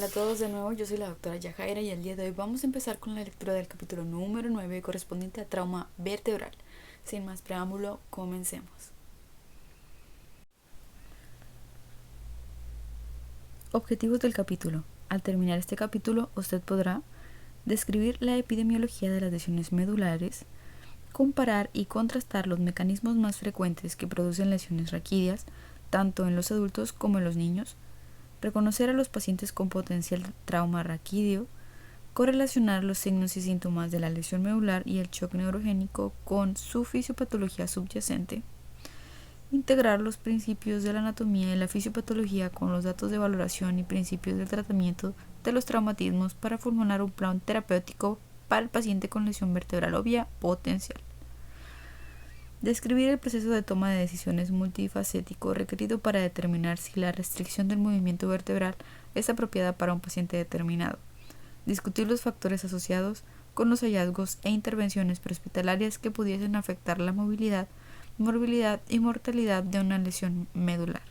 Hola a todos de nuevo, yo soy la doctora Yajaira y el día de hoy vamos a empezar con la lectura del capítulo número 9 correspondiente a trauma vertebral. Sin más preámbulo, comencemos. Objetivos del capítulo. Al terminar este capítulo, usted podrá describir la epidemiología de las lesiones medulares, comparar y contrastar los mecanismos más frecuentes que producen lesiones raquídeas, tanto en los adultos como en los niños, reconocer a los pacientes con potencial trauma raquídeo, correlacionar los signos y síntomas de la lesión medular y el shock neurogénico con su fisiopatología subyacente, integrar los principios de la anatomía y la fisiopatología con los datos de valoración y principios del tratamiento de los traumatismos para formular un plan terapéutico para el paciente con lesión vertebral obvia potencial. Describir el proceso de toma de decisiones multifacético requerido para determinar si la restricción del movimiento vertebral es apropiada para un paciente determinado. Discutir los factores asociados con los hallazgos e intervenciones prehospitalarias que pudiesen afectar la movilidad, morbilidad y mortalidad de una lesión medular.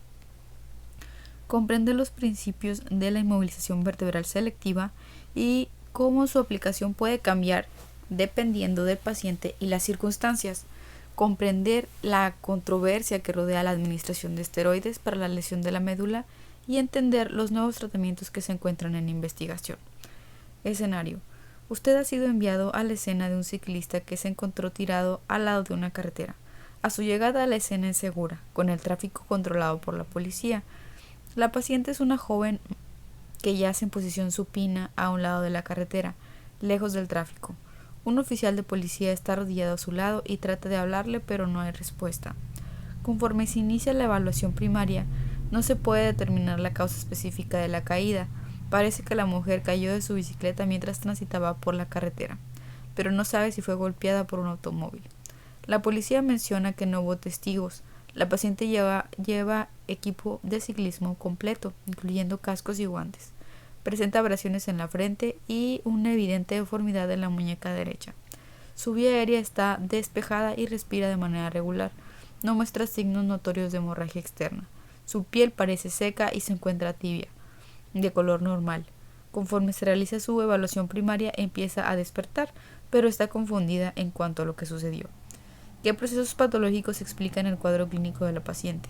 Comprender los principios de la inmovilización vertebral selectiva y cómo su aplicación puede cambiar dependiendo del paciente y las circunstancias. Comprender la controversia que rodea la administración de esteroides para la lesión de la médula y entender los nuevos tratamientos que se encuentran en investigación. Escenario. Usted ha sido enviado a la escena de un ciclista que se encontró tirado al lado de una carretera. A su llegada a la escena es segura, con el tráfico controlado por la policía. La paciente es una joven que yace en posición supina a un lado de la carretera, lejos del tráfico. Un oficial de policía está arrodillado a su lado y trata de hablarle, pero no hay respuesta. Conforme se inicia la evaluación primaria, no se puede determinar la causa específica de la caída. Parece que la mujer cayó de su bicicleta mientras transitaba por la carretera, pero no sabe si fue golpeada por un automóvil. La policía menciona que no hubo testigos. La paciente lleva equipo de ciclismo completo, incluyendo cascos y guantes. Presenta abrasiones en la frente y una evidente deformidad en la muñeca derecha. Su vía aérea está despejada y respira de manera regular. No muestra signos notorios de hemorragia externa. Su piel parece seca y se encuentra tibia, de color normal. Conforme se realiza su evaluación primaria, empieza a despertar, pero está confundida en cuanto a lo que sucedió. ¿Qué procesos patológicos explican el cuadro clínico de la paciente?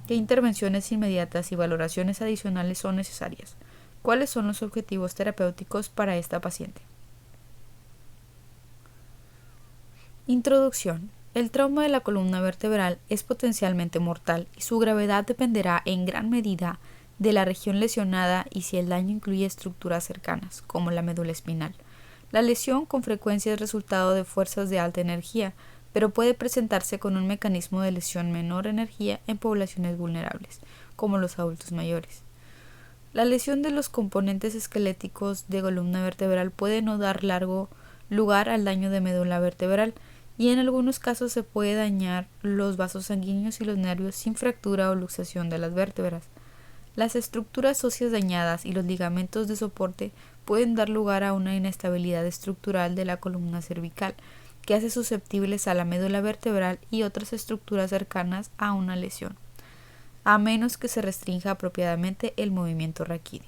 ¿Qué intervenciones inmediatas y valoraciones adicionales son necesarias? ¿Cuáles son los objetivos terapéuticos para esta paciente? Introducción. El trauma de la columna vertebral es potencialmente mortal y su gravedad dependerá en gran medida de la región lesionada y si el daño incluye estructuras cercanas, como la médula espinal. La lesión con frecuencia es resultado de fuerzas de alta energía, pero puede presentarse con un mecanismo de lesión menor energía en poblaciones vulnerables, como los adultos mayores. La lesión de los componentes esqueléticos de columna vertebral puede no dar lugar al daño de médula vertebral, y en algunos casos se puede dañar los vasos sanguíneos y los nervios sin fractura o luxación de las vértebras. Las estructuras óseas dañadas y los ligamentos de soporte pueden dar lugar a una inestabilidad estructural de la columna cervical, que hace susceptibles a la médula vertebral y otras estructuras cercanas a una lesión, a menos que se restrinja apropiadamente el movimiento raquídeo.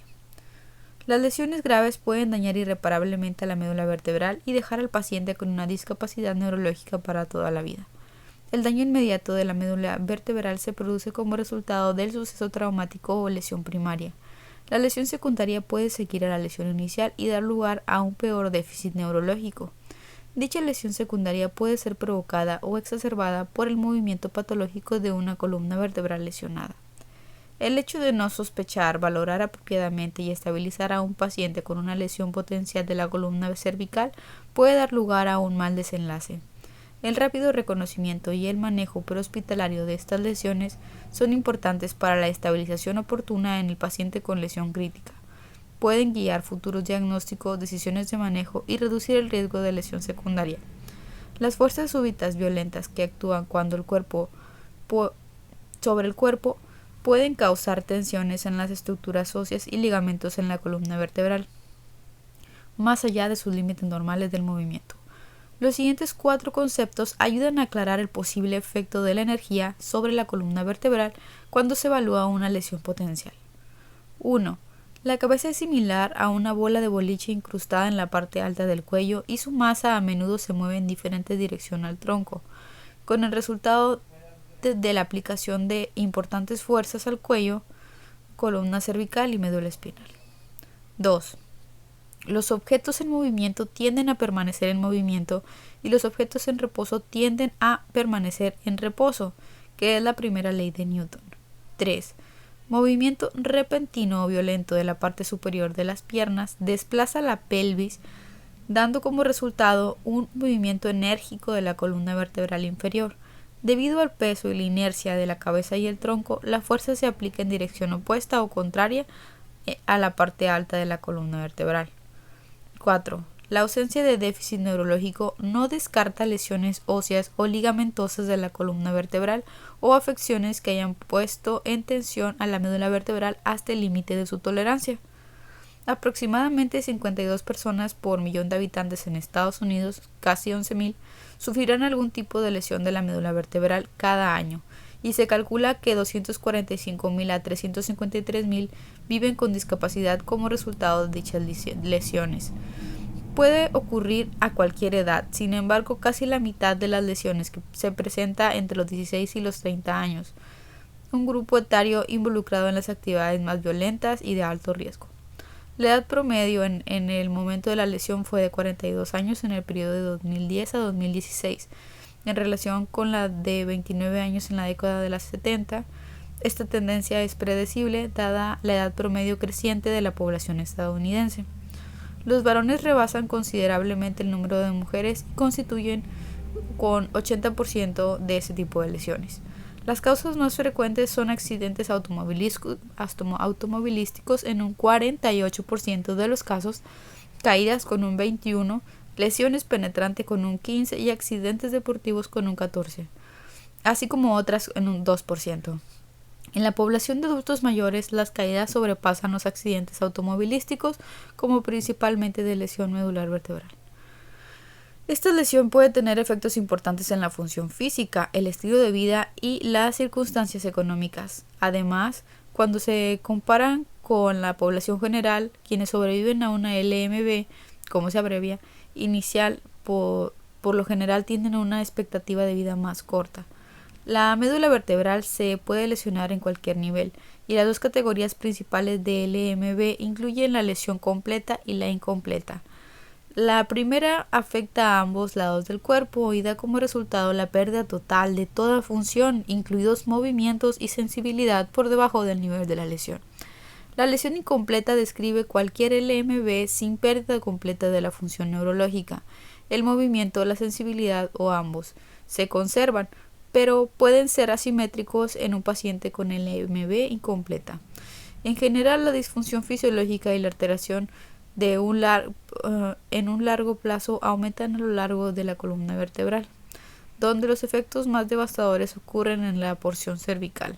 Las lesiones graves pueden dañar irreparablemente a la médula vertebral y dejar al paciente con una discapacidad neurológica para toda la vida. El daño inmediato de la médula vertebral se produce como resultado del suceso traumático o lesión primaria. La lesión secundaria puede seguir a la lesión inicial y dar lugar a un peor déficit neurológico. Dicha lesión secundaria puede ser provocada o exacerbada por el movimiento patológico de una columna vertebral lesionada. El hecho de no sospechar, valorar apropiadamente y estabilizar a un paciente con una lesión potencial de la columna cervical puede dar lugar a un mal desenlace. El rápido reconocimiento y el manejo prehospitalario de estas lesiones son importantes para la estabilización oportuna en el paciente con lesión crítica. Pueden guiar futuros diagnósticos, decisiones de manejo y reducir el riesgo de lesión secundaria. Las fuerzas súbitas violentas que actúan cuando sobre el cuerpo pueden causar tensiones en las estructuras óseas y ligamentos en la columna vertebral, más allá de sus límites normales del movimiento. Los siguientes 4 conceptos ayudan a aclarar el posible efecto de la energía sobre la columna vertebral cuando se evalúa una lesión potencial. 1. La cabeza es similar a una bola de boliche incrustada en la parte alta del cuello y su masa a menudo se mueve en diferente dirección al tronco, con el resultado de la aplicación de importantes fuerzas al cuello, columna cervical y médula espinal. 2. Los objetos en movimiento tienden a permanecer en movimiento y los objetos en reposo tienden a permanecer en reposo, que es la primera ley de Newton. 3. Movimiento repentino o violento de la parte superior de las piernas desplaza la pelvis, dando como resultado un movimiento enérgico de la columna vertebral inferior. Debido al peso y la inercia de la cabeza y el tronco, la fuerza se aplica en dirección opuesta o contraria a la parte alta de la columna vertebral. 4. La ausencia de déficit neurológico no descarta lesiones óseas o ligamentosas de la columna vertebral o afecciones que hayan puesto en tensión a la médula vertebral hasta el límite de su tolerancia. Aproximadamente 52 personas por millón de habitantes en Estados Unidos, casi 11.000, sufrirán algún tipo de lesión de la médula vertebral cada año, y se calcula que 245.000 a 353.000 viven con discapacidad como resultado de dichas lesiones. Puede ocurrir a cualquier edad, sin embargo, casi la mitad de las lesiones que se presenta entre los 16 y los 30 años, un grupo etario involucrado en las actividades más violentas y de alto riesgo. La edad promedio en el momento de la lesión fue de 42 años en el periodo de 2010 a 2016, en relación con la de 29 años en la década de los 70. Esta tendencia es predecible dada la edad promedio creciente de la población estadounidense. Los varones rebasan considerablemente el número de mujeres y constituyen con 80% de ese tipo de lesiones. Las causas más frecuentes son accidentes automovilísticos en un 48% de los casos, caídas con un 21%, lesiones penetrantes con un 15% y accidentes deportivos con un 14%, así como otras en un 2%. En la población de adultos mayores, las caídas sobrepasan los accidentes automovilísticos como principalmente de lesión medular vertebral. Esta lesión puede tener efectos importantes en la función física, el estilo de vida y las circunstancias económicas. Además, cuando se comparan con la población general, quienes sobreviven a una LMB, como se abrevia, inicial, por lo general tienen una expectativa de vida más corta. La médula vertebral se puede lesionar en cualquier nivel, y las dos categorías principales de LMB incluyen la lesión completa y la incompleta. La primera afecta a ambos lados del cuerpo y da como resultado la pérdida total de toda función, incluidos movimientos y sensibilidad por debajo del nivel de la lesión. La lesión incompleta describe cualquier LMB sin pérdida completa de la función neurológica. El movimiento, la sensibilidad o ambos se conservan, pero pueden ser asimétricos en un paciente con LMB incompleta. En general, la disfunción fisiológica y la alteración en un largo plazo aumentan a lo largo de la columna vertebral, donde los efectos más devastadores ocurren en la porción cervical.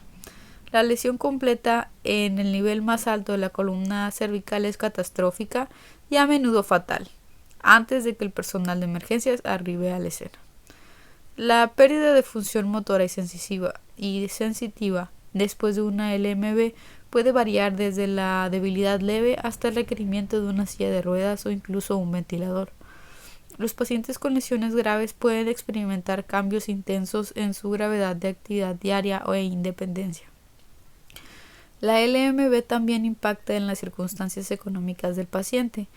La lesión completa en el nivel más alto de la columna cervical es catastrófica y a menudo fatal, antes de que el personal de emergencias arribe a la escena. La pérdida de función motora y sensitiva después de una LMB puede variar desde la debilidad leve hasta el requerimiento de una silla de ruedas o incluso un ventilador. Los pacientes con lesiones graves pueden experimentar cambios intensos en su gravedad de actividad diaria o independencia. La LMB también impacta en las circunstancias económicas del paciente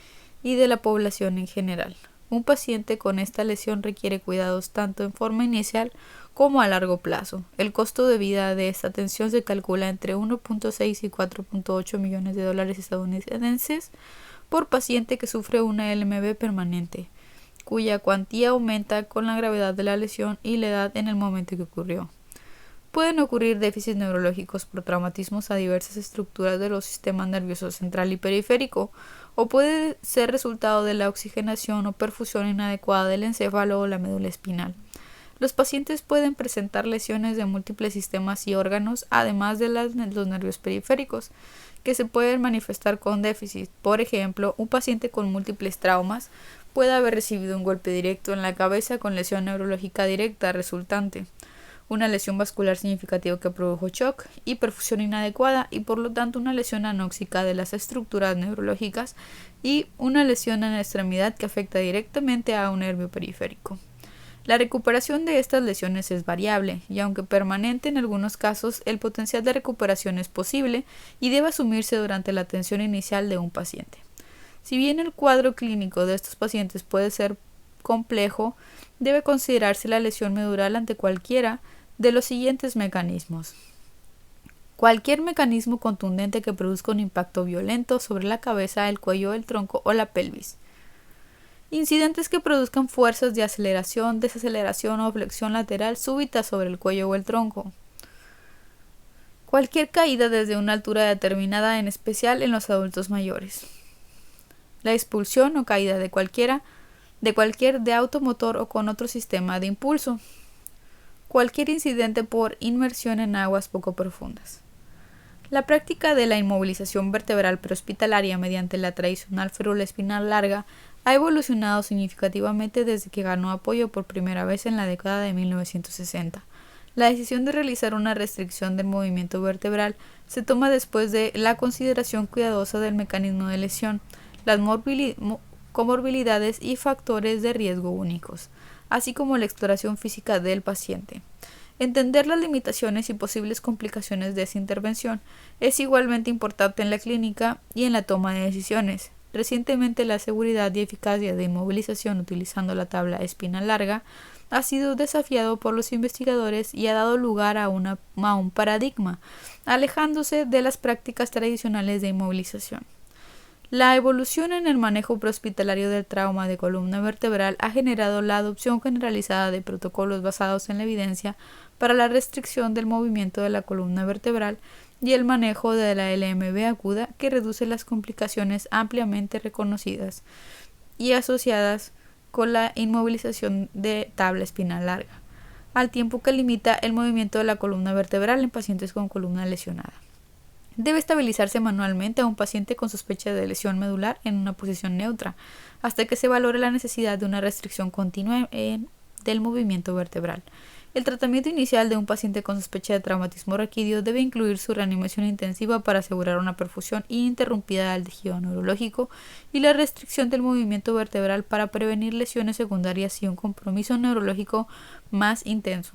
y de la población en general. Un paciente con esta lesión requiere cuidados tanto en forma inicial como a largo plazo. El costo de vida de esta atención se calcula entre 1.6 y 4.8 millones de dólares estadounidenses por paciente que sufre una LMB permanente, cuya cuantía aumenta con la gravedad de la lesión y la edad en el momento que ocurrió. Pueden ocurrir déficits neurológicos por traumatismos a diversas estructuras de los sistemas nerviosos central y periférico, o puede ser resultado de la oxigenación o perfusión inadecuada del encéfalo o la médula espinal. Los pacientes pueden presentar lesiones de múltiples sistemas y órganos, además de los nervios periféricos, que se pueden manifestar con déficit. Por ejemplo, un paciente con múltiples traumas puede haber recibido un golpe directo en la cabeza con lesión neurológica directa resultante. una lesión vascular significativa que produjo shock y perfusión inadecuada y por lo tanto una lesión anóxica de las estructuras neurológicas y una lesión en la extremidad que afecta directamente a un nervio periférico. La recuperación de estas lesiones es variable y aunque permanente en algunos casos, el potencial de recuperación es posible y debe asumirse durante la atención inicial de un paciente. Si bien el cuadro clínico de estos pacientes puede ser complejo, debe considerarse la lesión medular ante cualquiera de los siguientes mecanismos. Cualquier mecanismo contundente que produzca un impacto violento sobre la cabeza, el cuello, el tronco o la pelvis. Incidentes que produzcan fuerzas de aceleración, desaceleración o flexión lateral súbita sobre el cuello o el tronco. Cualquier caída desde una altura determinada, en especial en los adultos mayores. La expulsión o caída de cualquier de automotor o con otro sistema de impulso. Cualquier incidente por inmersión en aguas poco profundas. La práctica de la inmovilización vertebral prehospitalaria mediante la tradicional férula espinal larga ha evolucionado significativamente desde que ganó apoyo por primera vez en la década de 1960. La decisión de realizar una restricción del movimiento vertebral se toma después de la consideración cuidadosa del mecanismo de lesión, las comorbilidades y factores de riesgo únicos, así como la exploración física del paciente. Entender las limitaciones y posibles complicaciones de esa intervención es igualmente importante en la clínica y en la toma de decisiones. Recientemente, la seguridad y eficacia de inmovilización utilizando la tabla espinal larga ha sido desafiado por los investigadores y ha dado lugar a un paradigma, alejándose de las prácticas tradicionales de inmovilización. La evolución en el manejo prehospitalario del trauma de columna vertebral ha generado la adopción generalizada de protocolos basados en la evidencia para la restricción del movimiento de la columna vertebral y el manejo de la LMB aguda que reduce las complicaciones ampliamente reconocidas y asociadas con la inmovilización de tabla espinal larga, al tiempo que limita el movimiento de la columna vertebral en pacientes con columna lesionada. Debe estabilizarse manualmente a un paciente con sospecha de lesión medular en una posición neutra, hasta que se valore la necesidad de una restricción continua del movimiento vertebral. El tratamiento inicial de un paciente con sospecha de traumatismo raquídeo debe incluir su reanimación intensiva para asegurar una perfusión ininterrumpida del tejido neurológico y la restricción del movimiento vertebral para prevenir lesiones secundarias y un compromiso neurológico más intenso.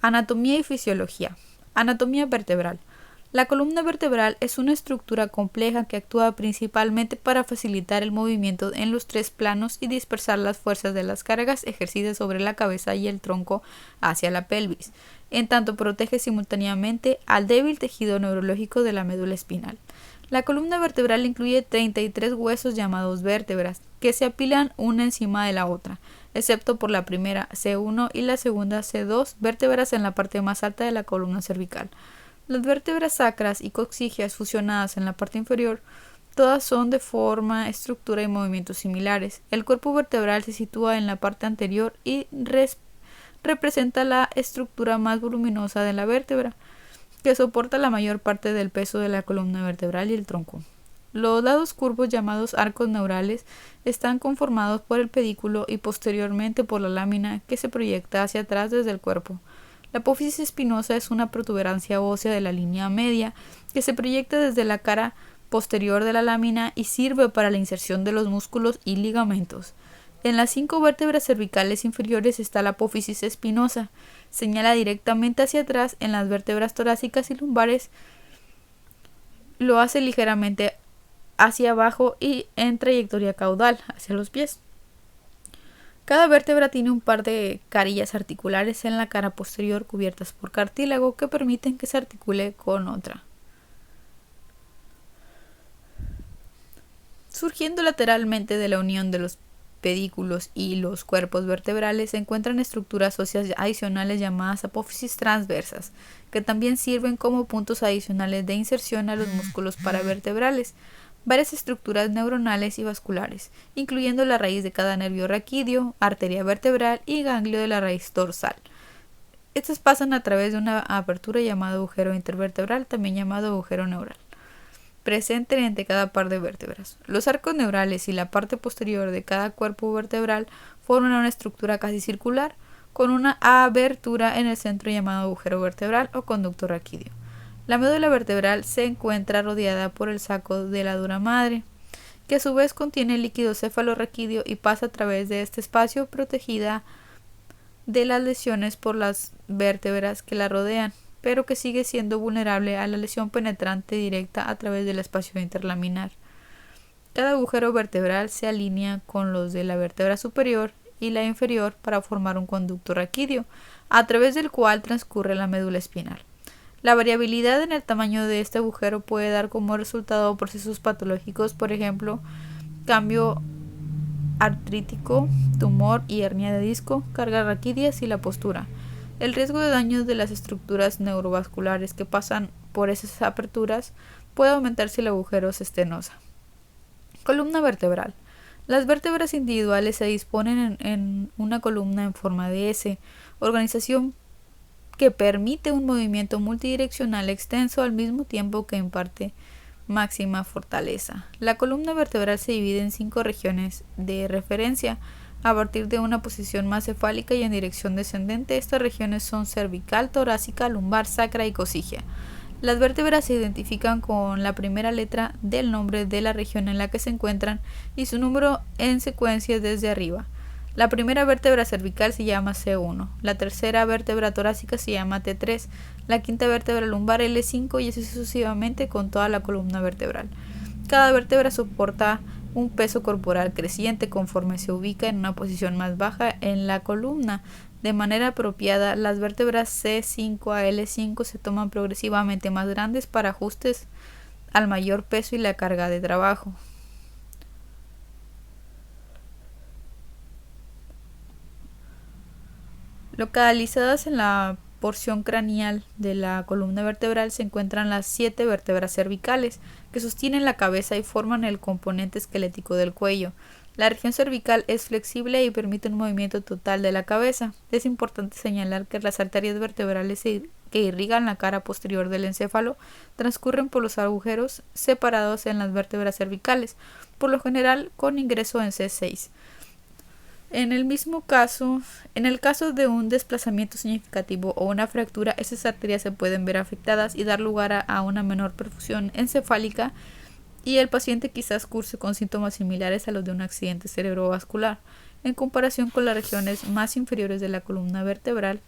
Anatomía y fisiología. Anatomía vertebral. La columna vertebral es una estructura compleja que actúa principalmente para facilitar el movimiento en los tres planos y dispersar las fuerzas de las cargas ejercidas sobre la cabeza y el tronco hacia la pelvis, en tanto protege simultáneamente al débil tejido neurológico de la médula espinal. La columna vertebral incluye 33 huesos llamados vértebras, que se apilan una encima de la otra, excepto por la primera C1 y la segunda C2 vértebras en la parte más alta de la columna cervical. Las vértebras sacras y coxigias fusionadas en la parte inferior, todas son de forma, estructura y movimientos similares. El cuerpo vertebral se sitúa en la parte anterior y representa la estructura más voluminosa de la vértebra, que soporta la mayor parte del peso de la columna vertebral y el tronco. Los lados curvos llamados arcos neurales están conformados por el pedículo y posteriormente por la lámina que se proyecta hacia atrás desde el cuerpo. La apófisis espinosa es una protuberancia ósea de la línea media que se proyecta desde la cara posterior de la lámina y sirve para la inserción de los músculos y ligamentos. En las 5 vértebras cervicales inferiores está la apófisis espinosa. Señala directamente hacia atrás. En las vértebras torácicas y lumbares lo hace ligeramente hacia abajo y en trayectoria caudal hacia los pies. Cada vértebra tiene un par de carillas articulares en la cara posterior cubiertas por cartílago que permiten que se articule con otra. Surgiendo lateralmente de la unión de los pedículos y los cuerpos vertebrales se encuentran estructuras óseas adicionales llamadas apófisis transversas, que también sirven como puntos adicionales de inserción a los músculos paravertebrales. Varias estructuras neuronales y vasculares, incluyendo la raíz de cada nervio raquídeo, arteria vertebral y ganglio de la raíz dorsal. Estas pasan a través de una apertura llamada agujero intervertebral, también llamado agujero neural, presente entre cada par de vértebras. Los arcos neurales y la parte posterior de cada cuerpo vertebral forman una estructura casi circular, con una abertura en el centro llamado agujero vertebral o conducto raquídeo. La médula vertebral se encuentra rodeada por el saco de la dura madre, que a su vez contiene líquido cefalorraquídeo y pasa a través de este espacio protegida de las lesiones por las vértebras que la rodean, pero que sigue siendo vulnerable a la lesión penetrante directa a través del espacio interlaminar. Cada agujero vertebral se alinea con los de la vértebra superior y la inferior para formar un conducto raquídeo, a través del cual transcurre la médula espinal. La variabilidad en el tamaño de este agujero puede dar como resultado procesos patológicos, por ejemplo, cambio artrítico, tumor y hernia de disco, cargas raquídeas y la postura. El riesgo de daño de las estructuras neurovasculares que pasan por esas aperturas puede aumentar si el agujero es estenosa. Columna vertebral. Las vértebras individuales se disponen en una columna en forma de S, organización que permite un movimiento multidireccional extenso al mismo tiempo que imparte máxima fortaleza. La columna vertebral se divide en 5 regiones de referencia a partir de una posición más cefálica y en dirección descendente. Estas regiones son cervical, torácica, lumbar, sacra y cocigia. Las vértebras se identifican con la primera letra del nombre de la región en la que se encuentran y su número en secuencia desde arriba. La primera vértebra cervical se llama C1, la tercera vértebra torácica se llama T3, la quinta vértebra lumbar L5 y así sucesivamente con toda la columna vertebral. Cada vértebra soporta un peso corporal creciente conforme se ubica en una posición más baja en la columna. De manera apropiada, las vértebras C5 a L5 se toman progresivamente más grandes para ajustes al mayor peso y la carga de trabajo. Localizadas en la porción craneal de la columna vertebral se encuentran las 7 vértebras cervicales, que sostienen la cabeza y forman el componente esquelético del cuello. La región cervical es flexible y permite un movimiento total de la cabeza. Es importante señalar que las arterias vertebrales que irrigan la cara posterior del encéfalo transcurren por los agujeros separados en las vértebras cervicales, por lo general con ingreso en C6. En el caso de un desplazamiento significativo o una fractura, esas arterias se pueden ver afectadas y dar lugar a una menor perfusión encefálica y el paciente quizás curse con síntomas similares a los de un accidente cerebrovascular. En comparación con las regiones más inferiores de la columna vertebral,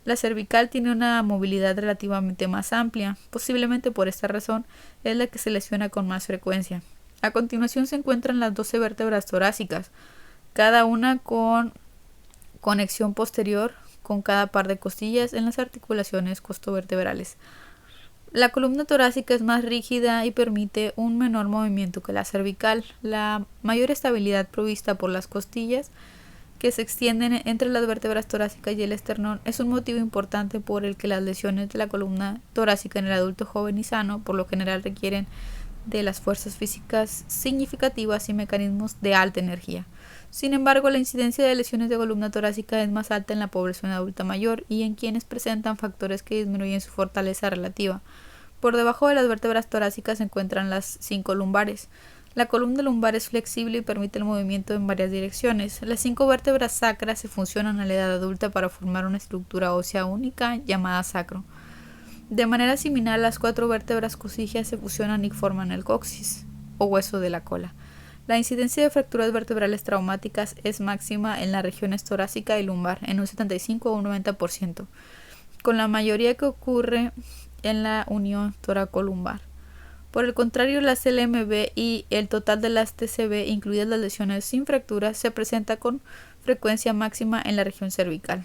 la cervical tiene una movilidad relativamente más amplia, posiblemente por esta razón es la que se lesiona con más frecuencia. A continuación se encuentran las 12 vértebras torácicas, cada una con conexión posterior con cada par de costillas en las articulaciones costovertebrales. La columna torácica es más rígida y permite un menor movimiento que la cervical. La mayor estabilidad provista por las costillas que se extienden entre las vértebras torácicas y el esternón es un motivo importante por el que las lesiones de la columna torácica en el adulto joven y sano por lo general requieren de las fuerzas físicas significativas y mecanismos de alta energía. Sin embargo, la incidencia de lesiones de columna torácica es más alta en la población adulta mayor y en quienes presentan factores que disminuyen su fortaleza relativa. Por debajo de las vértebras torácicas se encuentran las 5 lumbares. La columna lumbar es flexible y permite el movimiento en varias direcciones. Las 5 vértebras sacras se fusionan a la edad adulta para formar una estructura ósea única llamada sacro. De manera similar, las 4 vértebras cocigias se fusionan y forman el coxis, o hueso de la cola. La incidencia de fracturas vertebrales traumáticas es máxima en las regiones torácica y lumbar, en un 75 o un 90%, con la mayoría que ocurre en la unión toracolumbar. Por el contrario, las LMB y el total de las TCB, incluidas las lesiones sin fracturas, se presenta con frecuencia máxima en la región cervical.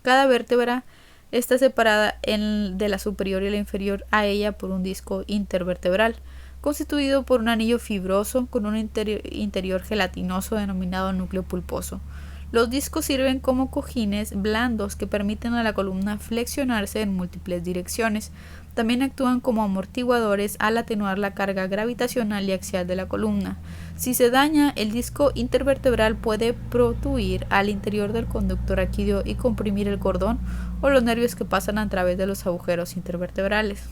Cada vértebra está separada de la superior y la inferior a ella por un disco intervertebral, constituido por un anillo fibroso con un interior gelatinoso denominado núcleo pulposo. Los discos sirven como cojines blandos que permiten a la columna flexionarse en múltiples direcciones. También actúan como amortiguadores al atenuar la carga gravitacional y axial de la columna. Si se daña, el disco intervertebral puede protruir al interior del conducto raquídeo y comprimir el cordón o los nervios que pasan a través de los agujeros intervertebrales.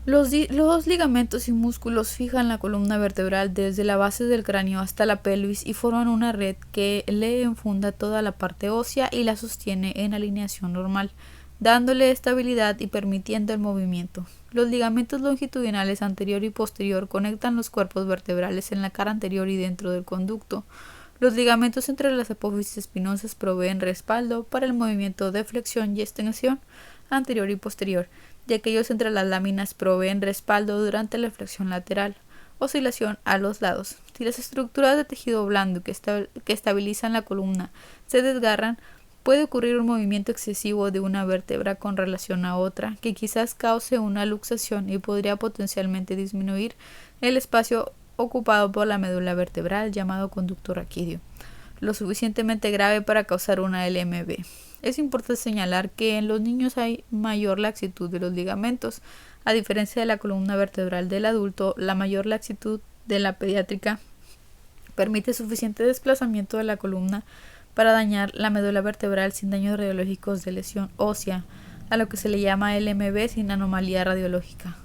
Los ligamentos y músculos fijan la columna vertebral desde la base del cráneo hasta la pelvis y forman una red que le enfunda toda la parte ósea y la sostiene en alineación normal, dándole estabilidad y permitiendo el movimiento. Los ligamentos longitudinales anterior y posterior conectan los cuerpos vertebrales en la cara anterior y dentro del conducto. Los ligamentos entre las apófisis espinosas proveen respaldo para el movimiento de flexión y extensión anterior y posterior, y aquellos entre las láminas proveen respaldo durante la flexión lateral, oscilación a los lados. Si las estructuras de tejido blando que estabilizan la columna se desgarran, puede ocurrir un movimiento excesivo de una vértebra con relación a otra, que quizás cause una luxación y podría potencialmente disminuir el espacio ocupado por la médula vertebral, llamado conducto raquídeo, lo suficientemente grave para causar una LMB. Es importante señalar que en los niños hay mayor laxitud de los ligamentos. A diferencia de la columna vertebral del adulto, la mayor laxitud de la pediátrica permite suficiente desplazamiento de la columna para dañar la médula vertebral sin daños radiológicos de lesión ósea, a lo que se le llama LMB sin anomalía radiológica.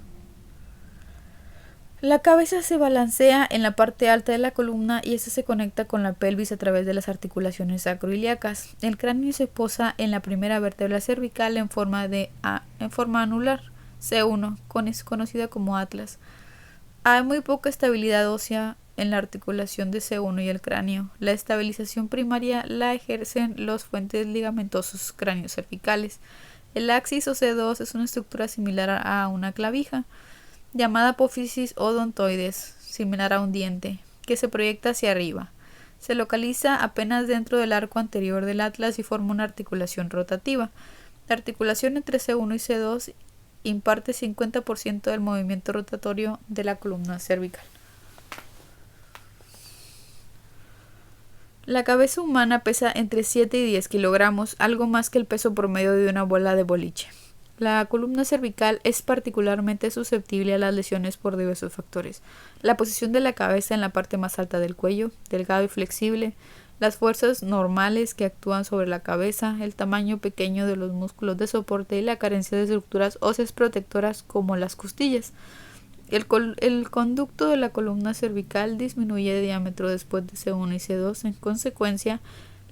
La cabeza se balancea en la parte alta de la columna y esta se conecta con la pelvis a través de las articulaciones sacroiliacas. El cráneo se posa en la primera vértebra cervical en forma anular, C1, conocida como atlas. Hay muy poca estabilidad ósea en la articulación de C1 y el cráneo. La estabilización primaria la ejercen los fuentes ligamentosos craniocervicales. El axis o C2 es una estructura similar a una clavija, llamada apófisis odontoides, similar a un diente, que se proyecta hacia arriba. Se localiza apenas dentro del arco anterior del atlas y forma una articulación rotativa. La articulación entre C1 y C2 imparte 50% del movimiento rotatorio de la columna cervical. La cabeza humana pesa entre 7 y 10 kilogramos, algo más que el peso promedio de una bola de boliche. La columna cervical es particularmente susceptible a las lesiones por diversos factores. La posición de la cabeza en la parte más alta del cuello, delgado y flexible, las fuerzas normales que actúan sobre la cabeza, el tamaño pequeño de los músculos de soporte y la carencia de estructuras óseas protectoras como las costillas. El conducto de la columna cervical disminuye de diámetro después de C1 y C2. En consecuencia,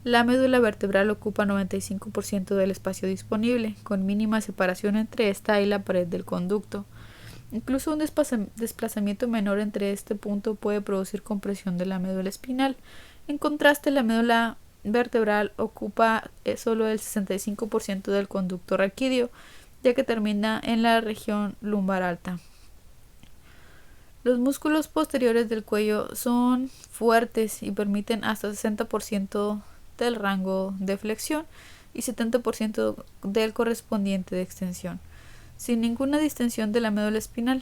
la médula vertebral ocupa 95% del espacio disponible, con mínima separación entre esta y la pared del conducto. Incluso un desplazamiento menor entre este punto puede producir compresión de la médula espinal. En contraste, la médula vertebral ocupa solo el 65% del conducto raquídeo, ya que termina en la región lumbar alta. Los músculos posteriores del cuello son fuertes y permiten hasta 60% del rango de flexión y 70% del correspondiente de extensión, sin ninguna distensión de la médula espinal.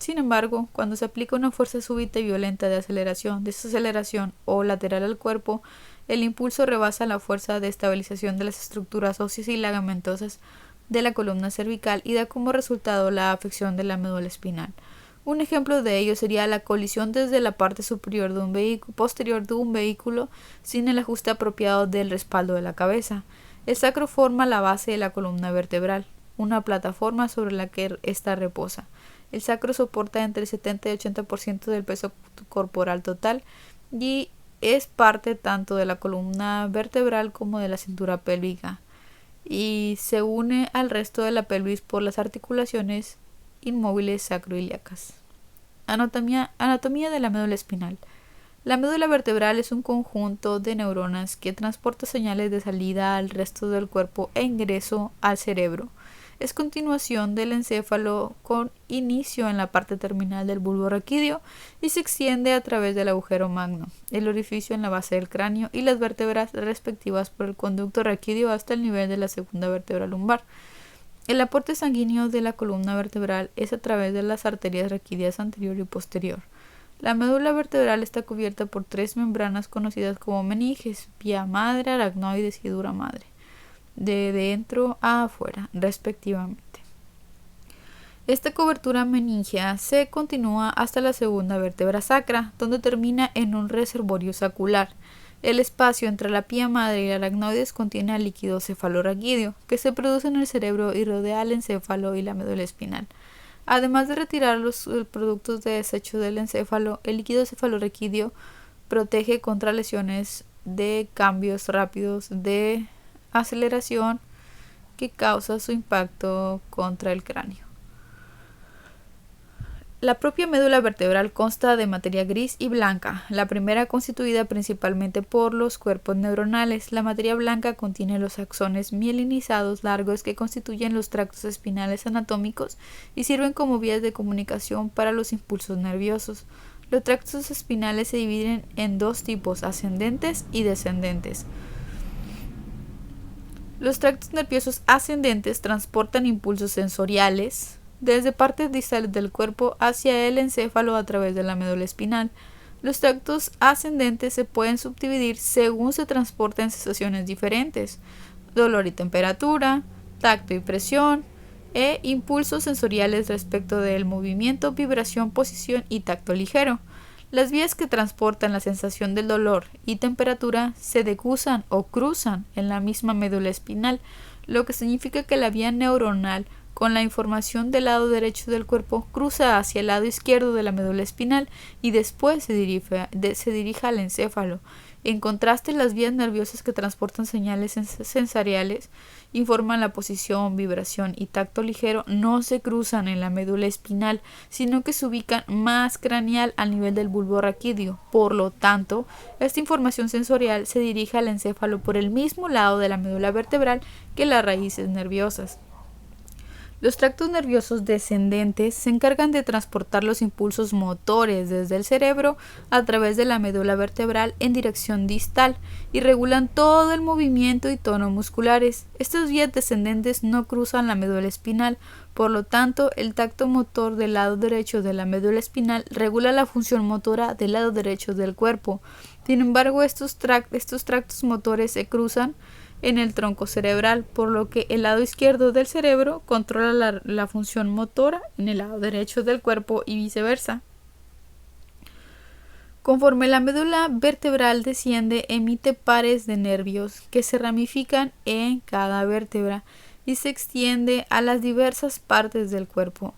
Sin embargo, cuando se aplica una fuerza súbita y violenta de aceleración, desaceleración o lateral al cuerpo, el impulso rebasa la fuerza de estabilización de las estructuras óseas y ligamentosas de la columna cervical y da como resultado la afección de la médula espinal. Un ejemplo de ello sería la colisión desde la parte superior de posterior de un vehículo sin el ajuste apropiado del respaldo de la cabeza. El sacro forma la base de la columna vertebral, una plataforma sobre la que ésta reposa. El sacro soporta entre 70 y 80% del peso corporal total y es parte tanto de la columna vertebral como de la cintura pélvica y se une al resto de la pelvis por las articulaciones inmóviles sacroiliacas. Anatomía de la médula espinal. La médula vertebral es un conjunto de neuronas que transporta señales de salida al resto del cuerpo e ingreso al cerebro. Es continuación del encéfalo con inicio en la parte terminal del bulbo raquídeo y se extiende a través del agujero magno, el orificio en la base del cráneo y las vértebras respectivas por el conducto raquídeo hasta el nivel de la segunda vértebra lumbar. El aporte sanguíneo de la columna vertebral es a través de las arterias raquídeas anterior y posterior. La médula vertebral está cubierta por 3 membranas conocidas como meninges, vía madre, aracnoides y dura madre, de dentro a afuera, respectivamente. Esta cobertura meningea se continúa hasta la segunda vértebra sacra, donde termina en un reservorio sacular. El espacio entre la pía madre y el aracnoides contiene al líquido cefalorraquídeo, que se produce en el cerebro y rodea al encéfalo y la médula espinal. Además de retirar los productos de desecho del encéfalo, el líquido cefalorraquídeo protege contra lesiones de cambios rápidos de aceleración que causa su impacto contra el cráneo. La propia médula vertebral consta de materia gris y blanca, la primera constituida principalmente por los cuerpos neuronales. La materia blanca contiene los axones mielinizados largos que constituyen los tractos espinales anatómicos y sirven como vías de comunicación para los impulsos nerviosos. Los tractos espinales se dividen en dos tipos, ascendentes y descendentes. Los tractos nerviosos ascendentes transportan impulsos sensoriales desde partes distales del cuerpo hacia el encéfalo a través de la médula espinal. Los tractos ascendentes se pueden subdividir según se transporten sensaciones diferentes: dolor y temperatura, tacto y presión, e impulsos sensoriales respecto del movimiento, vibración, posición y tacto ligero. Las vías que transportan la sensación del dolor y temperatura se decusan o cruzan en la misma médula espinal, lo que significa que la vía neuronal con la información del lado derecho del cuerpo cruza hacia el lado izquierdo de la médula espinal y después se dirige al encéfalo. En contraste, las vías nerviosas que transportan señales sensoriales, informan la posición, vibración y tacto ligero, no se cruzan en la médula espinal, sino que se ubican más craneal al nivel del bulbo raquídeo. Por lo tanto, esta información sensorial se dirige al encéfalo por el mismo lado de la médula vertebral que las raíces nerviosas. Los tractos nerviosos descendentes se encargan de transportar los impulsos motores desde el cerebro a través de la médula vertebral en dirección distal y regulan todo el movimiento y tono musculares. Estas vías descendentes no cruzan la médula espinal, por lo tanto, el tacto motor del lado derecho de la médula espinal regula la función motora del lado derecho del cuerpo. Sin embargo, estos tractos motores se cruzan en el tronco cerebral, por lo que el lado izquierdo del cerebro controla la función motora en el lado derecho del cuerpo y viceversa. Conforme la médula vertebral desciende, emite pares de nervios que se ramifican en cada vértebra y se extiende a las diversas partes del cuerpo.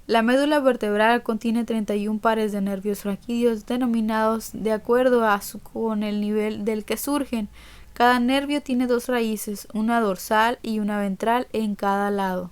La médula vertebral contiene 31 pares de nervios raquídeos denominados de acuerdo con el nivel del que surgen. Cada nervio tiene dos raíces, una dorsal y una ventral en cada lado.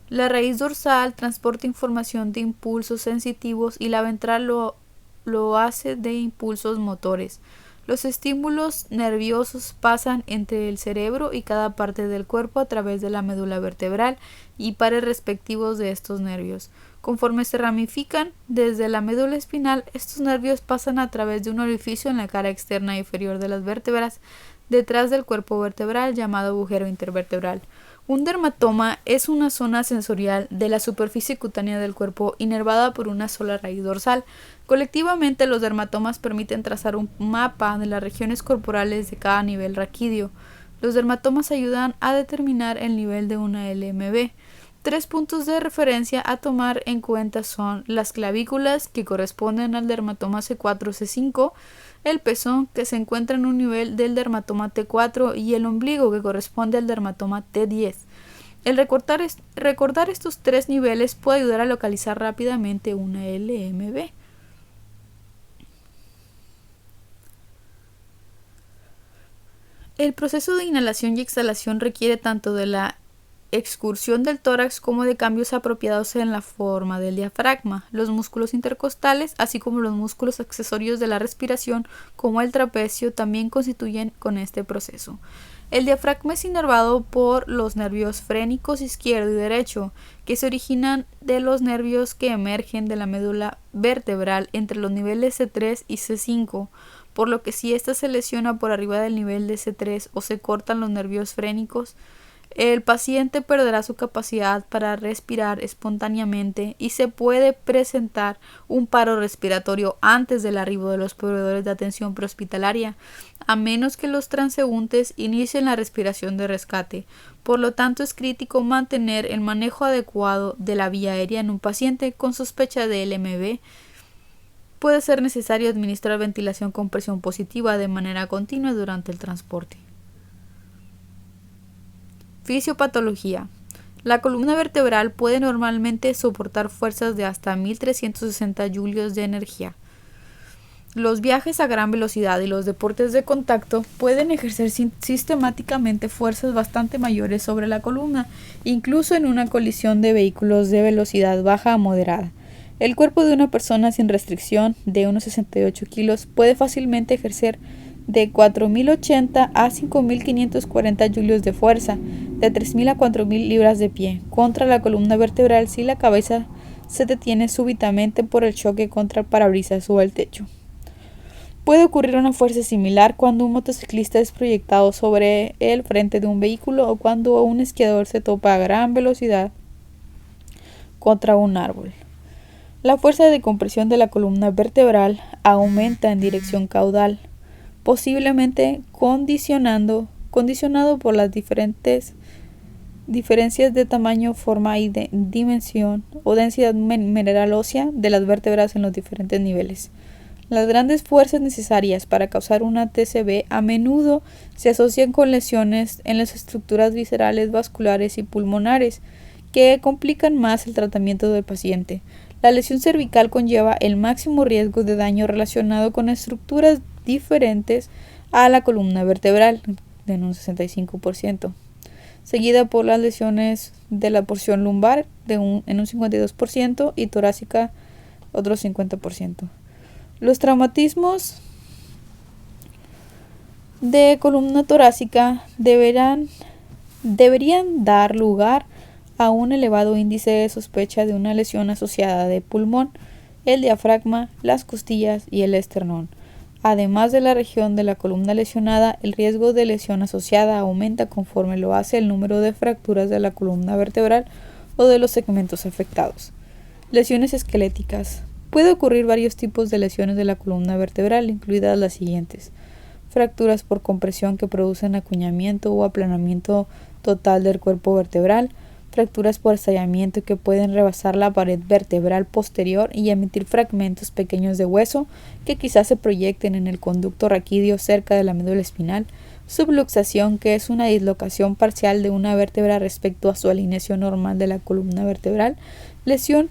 La raíz dorsal transporta información de impulsos sensitivos y la ventral lo hace de impulsos motores. Los estímulos nerviosos pasan entre el cerebro y cada parte del cuerpo a través de la médula vertebral y pares respectivos de estos nervios. Conforme se ramifican desde la médula espinal, estos nervios pasan a través de un orificio en la cara externa inferior de las vértebras, detrás del cuerpo vertebral, llamado agujero intervertebral. Un dermatoma es una zona sensorial de la superficie cutánea del cuerpo inervada por una sola raíz dorsal. Colectivamente, los dermatomas permiten trazar un mapa de las regiones corporales de cada nivel raquídeo. Los dermatomas ayudan a determinar el nivel de una LMB. 3 puntos de referencia a tomar en cuenta son las clavículas, que corresponden al dermatoma C4-C5, el pezón, que se encuentra en un nivel del dermatoma T4, y el ombligo, que corresponde al dermatoma T10. El recordar estos 3 niveles puede ayudar a localizar rápidamente una LMB. El proceso de inhalación y exhalación requiere tanto de la excursión del tórax como de cambios apropiados en la forma del diafragma. Los músculos intercostales, así como los músculos accesorios de la respiración, como el trapecio, también constituyen con este proceso. El diafragma es inervado por los nervios frénicos izquierdo y derecho, que se originan de los nervios que emergen de la médula vertebral entre los niveles C3 y C5, por lo que si ésta se lesiona por arriba del nivel de C3 o se cortan los nervios frénicos, el paciente perderá su capacidad para respirar espontáneamente y se puede presentar un paro respiratorio antes del arribo de los proveedores de atención prehospitalaria, a menos que los transeúntes inicien la respiración de rescate. Por lo tanto, es crítico mantener el manejo adecuado de la vía aérea en un paciente con sospecha de LMB. Puede ser necesario administrar ventilación con presión positiva de manera continua durante el transporte. Fisiopatología. La columna vertebral puede normalmente soportar fuerzas de hasta 1360 julios de energía. Los viajes a gran velocidad y los deportes de contacto pueden ejercer sistemáticamente fuerzas bastante mayores sobre la columna, incluso en una colisión de vehículos de velocidad baja a moderada. El cuerpo de una persona sin restricción de unos 68 kilos puede fácilmente ejercer de 4.080 a 5.540 julios de fuerza, de 3.000 a 4.000 libras de pie, contra la columna vertebral si la cabeza se detiene súbitamente por el choque contra el parabrisas o el techo. Puede ocurrir una fuerza similar cuando un motociclista es proyectado sobre el frente de un vehículo o cuando un esquiador se topa a gran velocidad contra un árbol. La fuerza de compresión de la columna vertebral aumenta en dirección caudal, posiblemente condicionado por las diferencias de tamaño, forma y de dimensión o densidad mineral ósea de las vértebras en los diferentes niveles. Las grandes fuerzas necesarias para causar una TCV a menudo se asocian con lesiones en las estructuras viscerales, vasculares y pulmonares, que complican más el tratamiento del paciente. La lesión cervical conlleva el máximo riesgo de daño relacionado con estructuras diferentes a la columna vertebral, en un 65%, seguida por las lesiones de la porción lumbar en un 52% y torácica otro 50%. Los traumatismos de columna torácica deberían dar lugar a un elevado índice de sospecha de una lesión asociada de pulmón, el diafragma, las costillas y el esternón. Además de la región de la columna lesionada, el riesgo de lesión asociada aumenta conforme lo hace el número de fracturas de la columna vertebral o de los segmentos afectados. Lesiones esqueléticas. Puede ocurrir varios tipos de lesiones de la columna vertebral, incluidas las siguientes: fracturas por compresión que producen acuñamiento o aplanamiento total del cuerpo vertebral, fracturas por estallamiento que pueden rebasar la pared vertebral posterior y emitir fragmentos pequeños de hueso que quizás se proyecten en el conducto raquídeo cerca de la médula espinal, subluxación, que es una dislocación parcial de una vértebra respecto a su alineación normal de la columna vertebral, lesión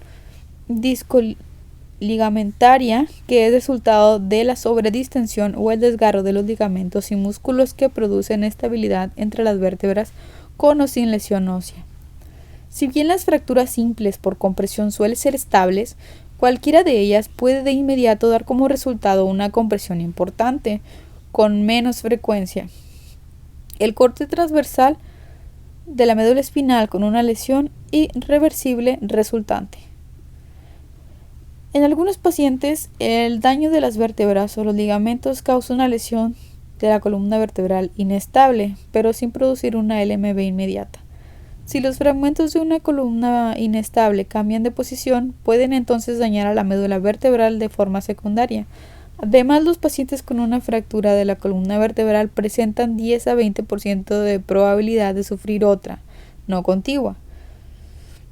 discoligamentaria, que es resultado de la sobredistensión o el desgarro de los ligamentos y músculos que producen estabilidad entre las vértebras con o sin lesión ósea. Si bien las fracturas simples por compresión suelen ser estables, cualquiera de ellas puede de inmediato dar como resultado una compresión importante, con menos frecuencia. El corte transversal de la médula espinal con una lesión irreversible resultante. En algunos pacientes, el daño de las vértebras o los ligamentos causa una lesión de la columna vertebral inestable, pero sin producir una LMB inmediata. Si los fragmentos de una columna inestable cambian de posición, pueden entonces dañar a la médula vertebral de forma secundaria. Además, los pacientes con una fractura de la columna vertebral presentan 10 a 20% de probabilidad de sufrir otra, no contigua.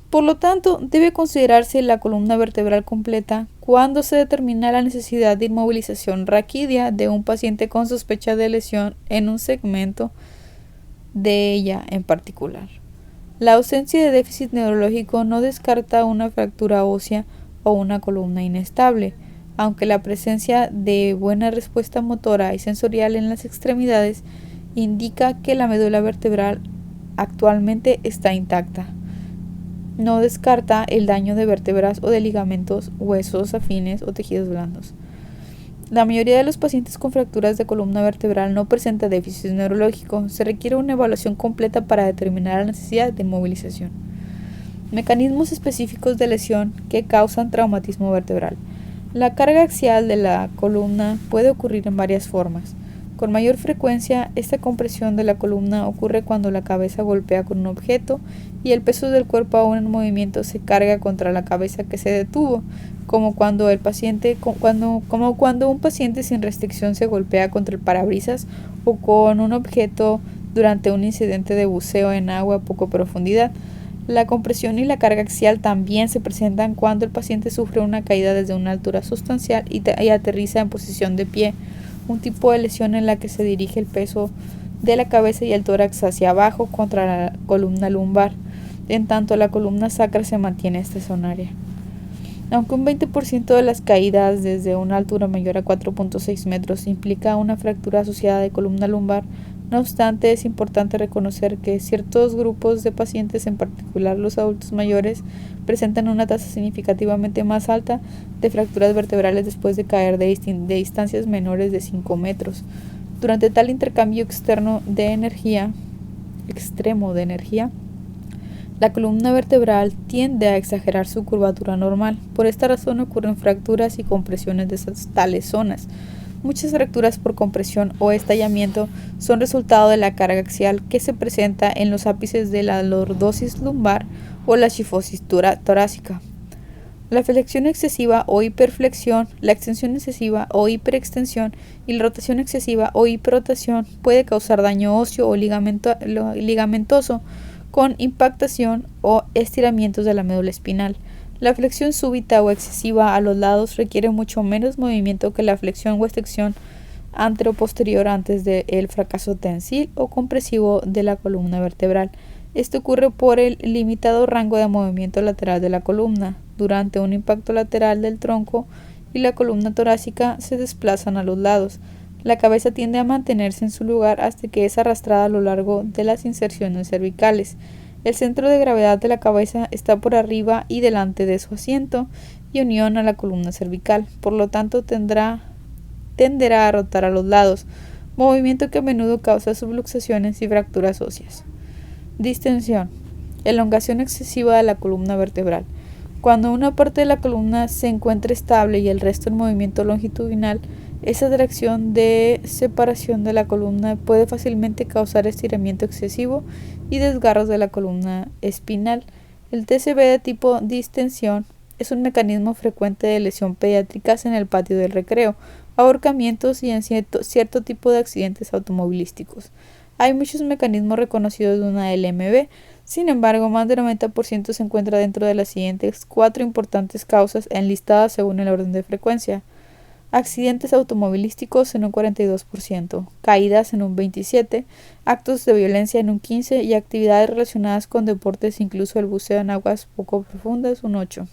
Por lo tanto, debe considerarse la columna vertebral completa cuando se determina la necesidad de inmovilización raquídea de un paciente con sospecha de lesión en un segmento de ella en particular. La ausencia de déficit neurológico no descarta una fractura ósea o una columna inestable, aunque la presencia de buena respuesta motora y sensorial en las extremidades indica que la médula vertebral actualmente está intacta. No descarta el daño de vértebras o de ligamentos, huesos afines o tejidos blandos. La mayoría de los pacientes con fracturas de columna vertebral no presenta déficit neurológico. Se requiere una evaluación completa para determinar la necesidad de inmovilización. Mecanismos específicos de lesión que causan traumatismo vertebral. La carga axial de la columna puede ocurrir en varias formas. Con mayor frecuencia, esta compresión de la columna ocurre cuando la cabeza golpea con un objeto y el peso del cuerpo aún en movimiento se carga contra la cabeza que se detuvo, como cuando un paciente sin restricción se golpea contra el parabrisas o con un objeto durante un incidente de buceo en agua a poca profundidad. La compresión y la carga axial también se presentan cuando el paciente sufre una caída desde una altura sustancial y aterriza en posición de pie, un tipo de lesión en la que se dirige el peso de la cabeza y el tórax hacia abajo contra la columna lumbar, en tanto la columna sacra se mantiene estacionaria. Aunque un 20% de las caídas desde una altura mayor a 4.6 metros implica una fractura asociada de columna lumbar, no obstante, es importante reconocer que ciertos grupos de pacientes, en particular los adultos mayores, presentan una tasa significativamente más alta de fracturas vertebrales después de caer de distancias menores de 5 metros. Durante tal intercambio extremo de energía, la columna vertebral tiende a exagerar su curvatura normal. Por esta razón ocurren fracturas y compresiones de tales zonas. Muchas fracturas por compresión o estallamiento son resultado de la carga axial que se presenta en los ápices de la lordosis lumbar o la cifosis torácica. La flexión excesiva o hiperflexión, la extensión excesiva o hiperextensión y la rotación excesiva o hiperrotación puede causar daño óseo o ligamentoso con impactación o estiramientos de la médula espinal. La flexión súbita o excesiva a los lados requiere mucho menos movimiento que la flexión o extensión antero-posterior antes del fracaso tensil o compresivo de la columna vertebral. Esto ocurre por el limitado rango de movimiento lateral de la columna. Durante un impacto lateral del tronco y la columna torácica se desplazan a los lados. La cabeza tiende a mantenerse en su lugar hasta que es arrastrada a lo largo de las inserciones cervicales. El centro de gravedad de la cabeza está por arriba y delante de su asiento y unión a la columna cervical, por lo tanto tenderá a rotar a los lados, movimiento que a menudo causa subluxaciones y fracturas óseas. Distensión. Elongación excesiva de la columna vertebral. Cuando una parte de la columna se encuentra estable y el resto en movimiento longitudinal, esa dirección de separación de la columna puede fácilmente causar estiramiento excesivo y desgarros de la columna espinal. El TCB de tipo distensión es un mecanismo frecuente de lesión pediátricas en el patio del recreo, ahorcamientos y en cierto tipo de accidentes automovilísticos. Hay muchos mecanismos reconocidos de una LMB, sin embargo, más del 90% se encuentra dentro de las siguientes 4 importantes causas enlistadas según el orden de frecuencia. Accidentes automovilísticos en un 42%, caídas en un 27%, actos de violencia en un 15% y actividades relacionadas con deportes, incluso el buceo en aguas poco profundas, un 8%.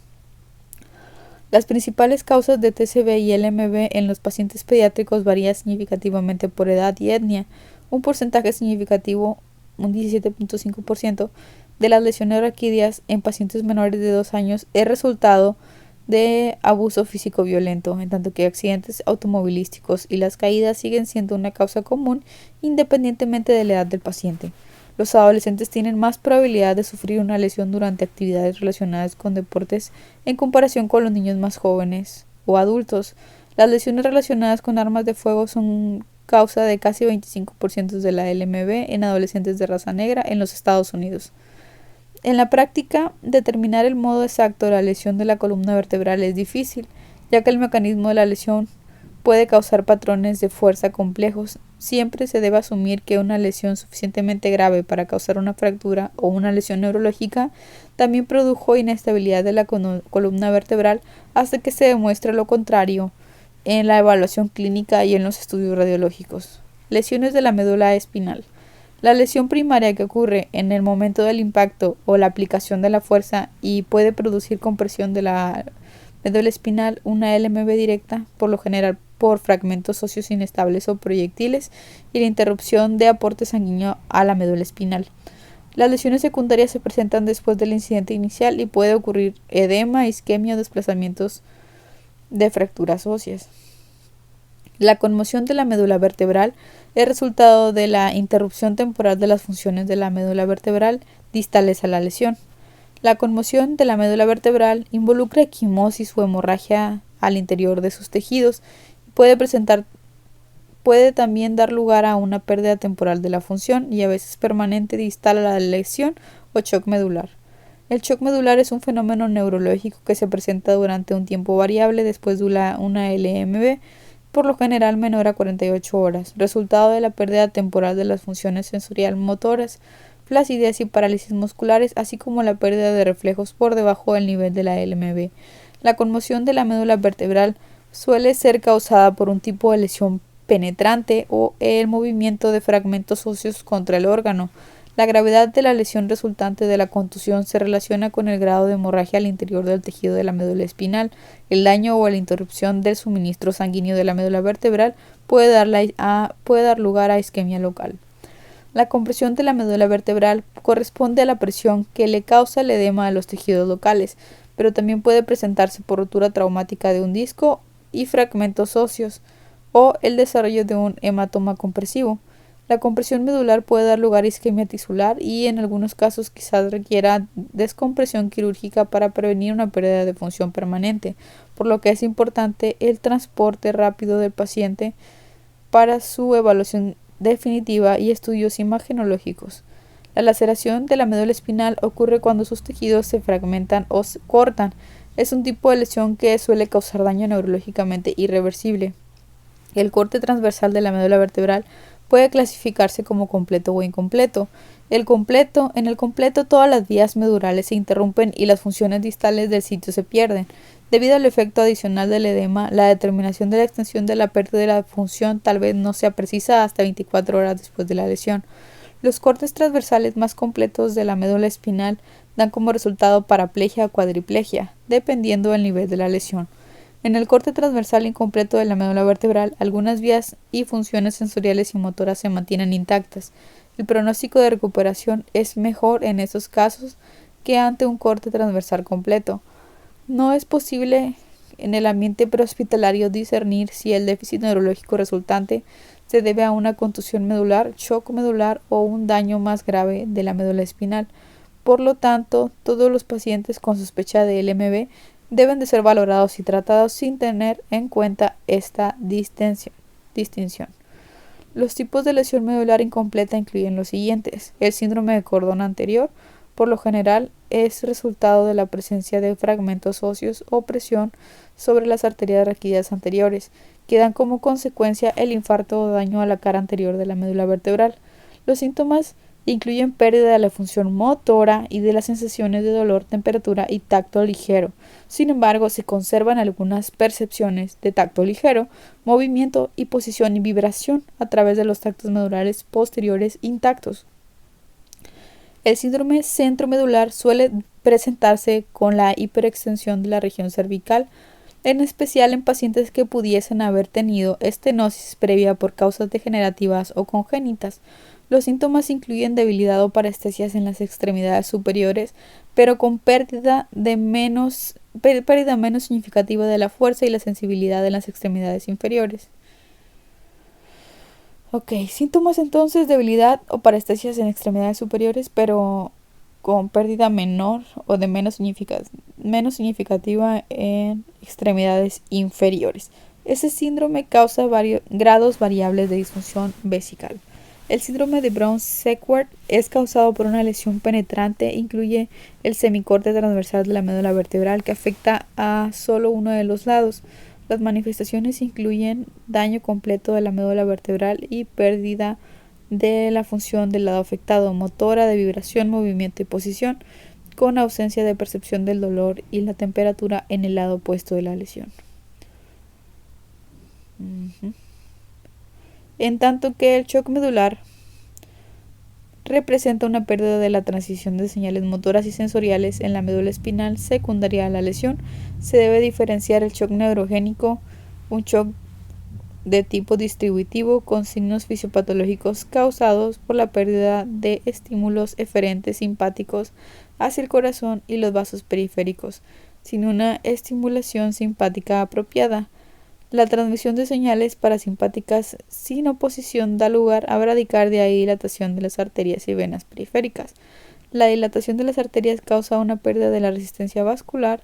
Las principales causas de TCB y LMB en los pacientes pediátricos varían significativamente por edad y etnia. Un porcentaje significativo, un 17.5%, de las lesiones raquídeas en pacientes menores de 2 años es resultado de abuso físico violento, en tanto que accidentes automovilísticos y las caídas siguen siendo una causa común independientemente de la edad del paciente. Los adolescentes tienen más probabilidad de sufrir una lesión durante actividades relacionadas con deportes en comparación con los niños más jóvenes o adultos. Las lesiones relacionadas con armas de fuego son causa de casi 25% de la LMB en adolescentes de raza negra en los Estados Unidos. En la práctica, determinar el modo exacto de la lesión de la columna vertebral es difícil, ya que el mecanismo de la lesión puede causar patrones de fuerza complejos. Siempre se debe asumir que una lesión suficientemente grave para causar una fractura o una lesión neurológica también produjo inestabilidad de la columna vertebral hasta que se demuestre lo contrario en la evaluación clínica y en los estudios radiológicos. Lesiones de la médula espinal. La lesión primaria que ocurre en el momento del impacto o la aplicación de la fuerza y puede producir compresión de la médula espinal, una LMB directa, por lo general por fragmentos óseos inestables o proyectiles, y la interrupción de aporte sanguíneo a la médula espinal. Las lesiones secundarias se presentan después del incidente inicial y puede ocurrir edema, isquemia o desplazamientos de fracturas óseas. La conmoción de la médula vertebral es resultado de la interrupción temporal de las funciones de la médula vertebral distales a la lesión. La conmoción de la médula vertebral involucra equimosis o hemorragia al interior de sus tejidos y puede también dar lugar a una pérdida temporal de la función y a veces permanente distal a la lesión o shock medular. El shock medular es un fenómeno neurológico que se presenta durante un tiempo variable después de una LMB, por lo general menor a 48 horas, resultado de la pérdida temporal de las funciones sensorial motoras, flacidez y parálisis musculares, así como la pérdida de reflejos por debajo del nivel de la LMB. La conmoción de la médula vertebral suele ser causada por un tipo de lesión penetrante o el movimiento de fragmentos óseos contra el órgano. La gravedad de la lesión resultante de la contusión se relaciona con el grado de hemorragia al interior del tejido de la médula espinal. El daño o la interrupción del suministro sanguíneo de la médula vertebral puede dar lugar a isquemia local. La compresión de la médula vertebral corresponde a la presión que le causa el edema a los tejidos locales, pero también puede presentarse por rotura traumática de un disco y fragmentos óseos o el desarrollo de un hematoma compresivo. La compresión medular puede dar lugar a isquemia tisular y en algunos casos quizás requiera descompresión quirúrgica para prevenir una pérdida de función permanente, por lo que es importante el transporte rápido del paciente para su evaluación definitiva y estudios imagenológicos. La laceración de la médula espinal ocurre cuando sus tejidos se fragmentan o se cortan. Es un tipo de lesión que suele causar daño neurológicamente irreversible. El corte transversal de la médula vertebral puede clasificarse como completo o incompleto. En el completo todas las vías medulares se interrumpen y las funciones distales del sitio se pierden. Debido al efecto adicional del edema, la determinación de la extensión de la pérdida de la función tal vez no sea precisa hasta 24 horas después de la lesión. Los cortes transversales más completos de la médula espinal dan como resultado paraplegia o cuadriplegia, dependiendo del nivel de la lesión. En el corte transversal incompleto de la médula vertebral, algunas vías y funciones sensoriales y motoras se mantienen intactas. El pronóstico de recuperación es mejor en estos casos que ante un corte transversal completo. No es posible en el ambiente prehospitalario discernir si el déficit neurológico resultante se debe a una contusión medular, shock medular o un daño más grave de la médula espinal. Por lo tanto, todos los pacientes con sospecha de LMB deben de ser valorados y tratados sin tener en cuenta esta distinción. Los tipos de lesión medular incompleta incluyen los siguientes. El síndrome de cordón anterior, por lo general, es resultado de la presencia de fragmentos óseos o presión sobre las arterias raquídeas anteriores, que dan como consecuencia el infarto o daño a la cara anterior de la médula vertebral. Los síntomas incluyen pérdida de la función motora y de las sensaciones de dolor, temperatura y tacto ligero. Sin embargo, se conservan algunas percepciones de tacto ligero, movimiento y posición y vibración a través de los tractos medulares posteriores intactos. El síndrome centromedular suele presentarse con la hiperextensión de la región cervical, en especial en pacientes que pudiesen haber tenido estenosis previa por causas degenerativas o congénitas. Los síntomas incluyen debilidad o parestesias en las extremidades superiores, pero con pérdida menos significativa de la fuerza y la sensibilidad en las extremidades inferiores. Síntomas entonces, debilidad o parestesias en extremidades superiores, pero con pérdida menor o de menos significativa en extremidades inferiores. Ese síndrome causa grados variables de disfunción vesical. El síndrome de Brown-Séquard es causado por una lesión penetrante, incluye el semicorte transversal de la médula vertebral que afecta a solo uno de los lados. Las manifestaciones incluyen daño completo de la médula vertebral y pérdida de la función del lado afectado, motora, de vibración, movimiento y posición, con ausencia de percepción del dolor y la temperatura en el lado opuesto de la lesión. En tanto que el shock medular representa una pérdida de la transición de señales motoras y sensoriales en la médula espinal secundaria a la lesión, se debe diferenciar el shock neurogénico, un shock de tipo distributivo con signos fisiopatológicos causados por la pérdida de estímulos eferentes simpáticos hacia el corazón y los vasos periféricos, sin una estimulación simpática apropiada. La transmisión de señales parasimpáticas sin oposición da lugar a bradicardia y dilatación de las arterias y venas periféricas. La dilatación de las arterias causa una pérdida de la resistencia vascular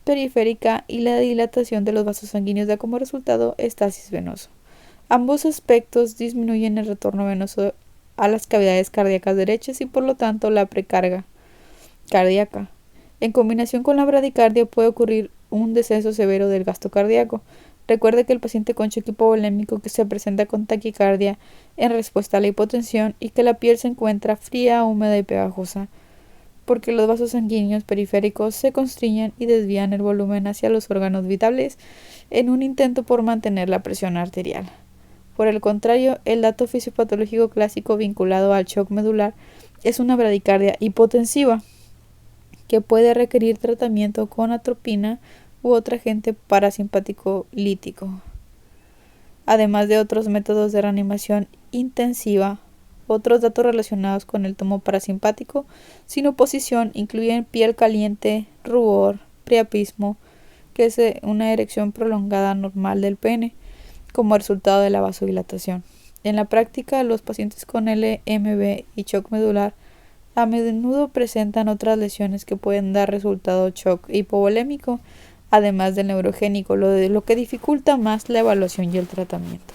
periférica y la dilatación de los vasos sanguíneos da como resultado estasis venoso. Ambos aspectos disminuyen el retorno venoso a las cavidades cardíacas derechas y por lo tanto la precarga cardíaca. En combinación con la bradicardia puede ocurrir un descenso severo del gasto cardíaco. Recuerde que el paciente con shock hipovolémico que se presenta con taquicardia en respuesta a la hipotensión y que la piel se encuentra fría, húmeda y pegajosa, porque los vasos sanguíneos periféricos se constriñen y desvían el volumen hacia los órganos vitales en un intento por mantener la presión arterial. Por el contrario, el dato fisiopatológico clásico vinculado al shock medular es una bradicardia hipotensiva que puede requerir tratamiento con atropina u otro agente parasimpático lítico. Además de otros métodos de reanimación intensiva, otros datos relacionados con el tomo parasimpático sin oposición incluyen piel caliente, rubor, priapismo, que es una erección prolongada normal del pene, como resultado de la vasodilatación. En la práctica, los pacientes con LMB y shock medular a menudo presentan otras lesiones que pueden dar resultado shock hipovolémico, además del neurogénico, lo que dificulta más la evaluación y el tratamiento.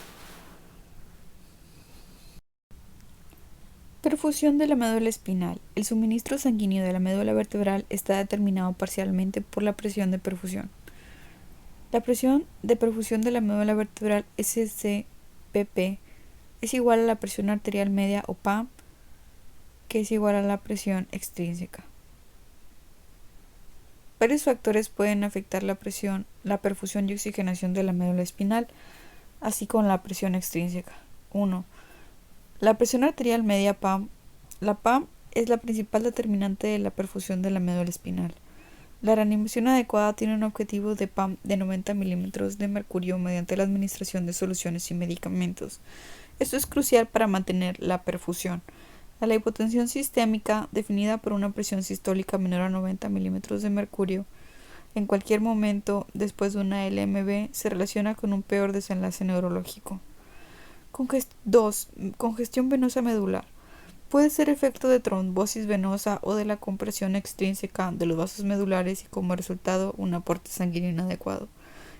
Perfusión de la médula espinal. El suministro sanguíneo de la médula vertebral está determinado parcialmente por la presión de perfusión. La presión de perfusión de la médula vertebral SCPP es igual a la presión arterial media o PAM, que es igual a la presión extrínseca. Varios factores pueden afectar la presión, la perfusión y oxigenación de la médula espinal, así como la presión extrínseca. 1. La presión arterial media PAM. La PAM es la principal determinante de la perfusión de la médula espinal. La reanimación adecuada tiene un objetivo de PAM de 90 milímetros de mercurio mediante la administración de soluciones y medicamentos. Esto es crucial para mantener la perfusión. La hipotensión sistémica, definida por una presión sistólica menor a 90 milímetros de mercurio, en cualquier momento después de una LMB, se relaciona con un peor desenlace neurológico. 2. Congestión venosa medular. Puede ser efecto de trombosis venosa o de la compresión extrínseca de los vasos medulares y como resultado un aporte sanguíneo inadecuado.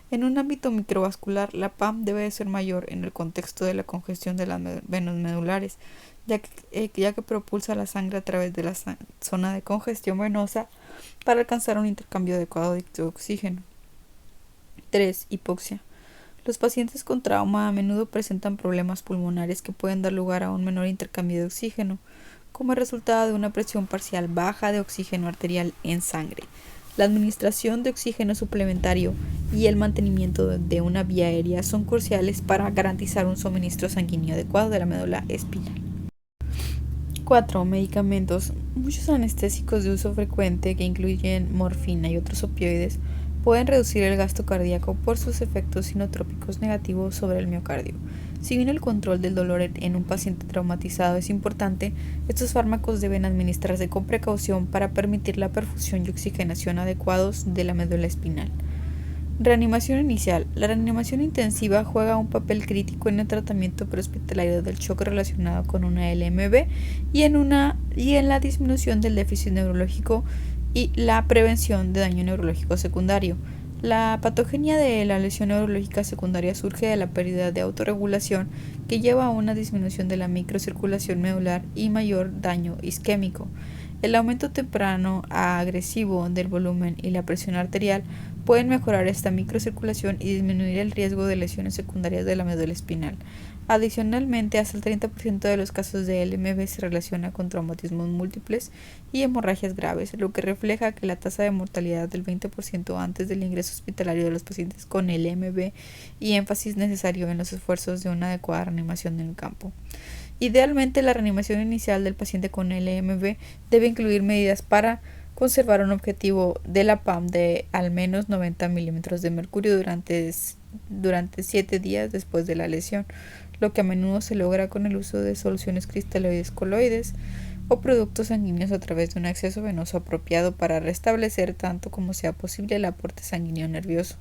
En un ámbito microvascular, la PAM debe de ser mayor en el contexto de la congestión de las venas medulares, ya que propulsa la sangre a través de la zona de congestión venosa para alcanzar un intercambio adecuado de oxígeno. 3. Hipoxia. Los pacientes con trauma a menudo presentan problemas pulmonares que pueden dar lugar a un menor intercambio de oxígeno, como resultado de una presión parcial baja de oxígeno arterial en sangre. La administración de oxígeno suplementario y el mantenimiento de una vía aérea son cruciales para garantizar un suministro sanguíneo adecuado de la médula espinal. 4. Medicamentos. Muchos anestésicos de uso frecuente, que incluyen morfina y otros opioides, pueden reducir el gasto cardíaco por sus efectos sinotrópicos negativos sobre el miocardio. Si bien el control del dolor en un paciente traumatizado es importante, estos fármacos deben administrarse con precaución para permitir la perfusión y oxigenación adecuados de la médula espinal. Reanimación inicial. La reanimación intensiva juega un papel crítico en el tratamiento prehospitalario del shock relacionado con una LMB y en la disminución del déficit neurológico y la prevención de daño neurológico secundario. La patogenia de la lesión neurológica secundaria surge de la pérdida de autorregulación que lleva a una disminución de la microcirculación medular y mayor daño isquémico. El aumento temprano a agresivo del volumen y la presión arterial pueden mejorar esta microcirculación y disminuir el riesgo de lesiones secundarias de la médula espinal. Adicionalmente, hasta el 30% de los casos de LMB se relaciona con traumatismos múltiples y hemorragias graves, lo que refleja que la tasa de mortalidad del 20% antes del ingreso hospitalario de los pacientes con LMB y énfasis necesario en los esfuerzos de una adecuada reanimación en el campo. Idealmente, la reanimación inicial del paciente con LMB debe incluir medidas para conservar un objetivo de la PAM de al menos 90 milímetros de mercurio durante 7 días después de la lesión, lo que a menudo se logra con el uso de soluciones cristaloides coloides o productos sanguíneos a través de un acceso venoso apropiado para restablecer tanto como sea posible el aporte sanguíneo nervioso.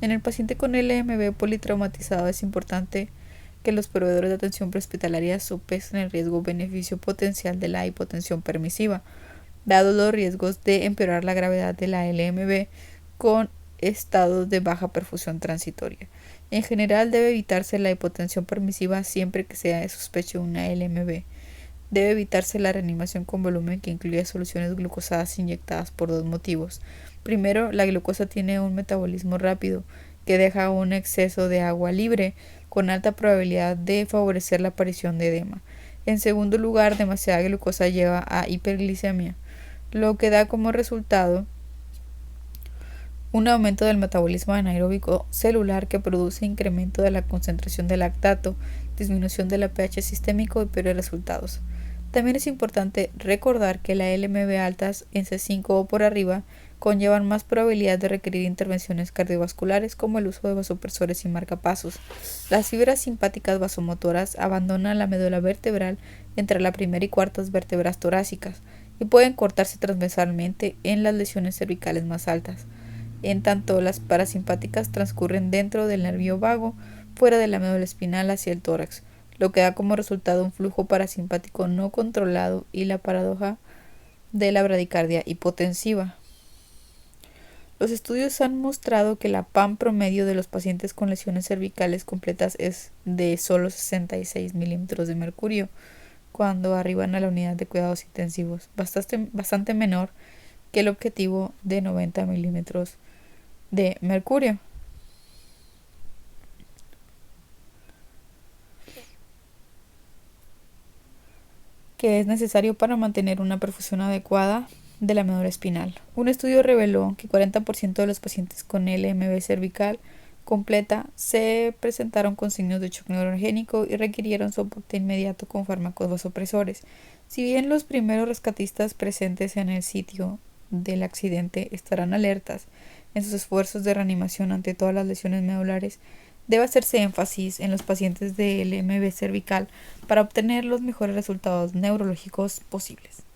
En el paciente con LMB politraumatizado es importante que los proveedores de atención prehospitalaria sopesen el riesgo-beneficio potencial de la hipotensión permisiva, dados los riesgos de empeorar la gravedad de la LMB con estados de baja perfusión transitoria. En general, debe evitarse la hipotensión permisiva siempre que sea de sospecha de una LMB. Debe evitarse la reanimación con volumen que incluya soluciones glucosadas inyectadas por 2 motivos. Primero, la glucosa tiene un metabolismo rápido que deja un exceso de agua libre con alta probabilidad de favorecer la aparición de edema. En segundo lugar, demasiada glucosa lleva a hiperglicemia, lo que da como resultado un aumento del metabolismo anaeróbico celular que produce incremento de la concentración de lactato, disminución del pH sistémico y peores resultados. También es importante recordar que las LMB altas en C5 o por arriba conllevan más probabilidad de requerir intervenciones cardiovasculares como el uso de vasopresores y marcapasos. Las fibras simpáticas vasomotoras abandonan la médula vertebral entre la primera y cuartas vértebras torácicas y pueden cortarse transversalmente en las lesiones cervicales más altas. En tanto, las parasimpáticas transcurren dentro del nervio vago, fuera de la médula espinal hacia el tórax, lo que da como resultado un flujo parasimpático no controlado y la paradoja de la bradicardia hipotensiva. Los estudios han mostrado que la PAM promedio de los pacientes con lesiones cervicales completas es de solo 66 milímetros de mercurio cuando arriban a la unidad de cuidados intensivos, bastante menor que el objetivo de 90 milímetros de mercurio. Que es necesario para mantener una perfusión adecuada de la médula espinal. Un estudio reveló que 40% de los pacientes con LMB cervical completa se presentaron con signos de shock neurogénico y requirieron soporte inmediato con fármacos vasopresores. Si bien los primeros rescatistas presentes en el sitio del accidente estarán alertas en sus esfuerzos de reanimación ante todas las lesiones medulares, debe hacerse énfasis en los pacientes de LMB cervical para obtener los mejores resultados neurológicos posibles.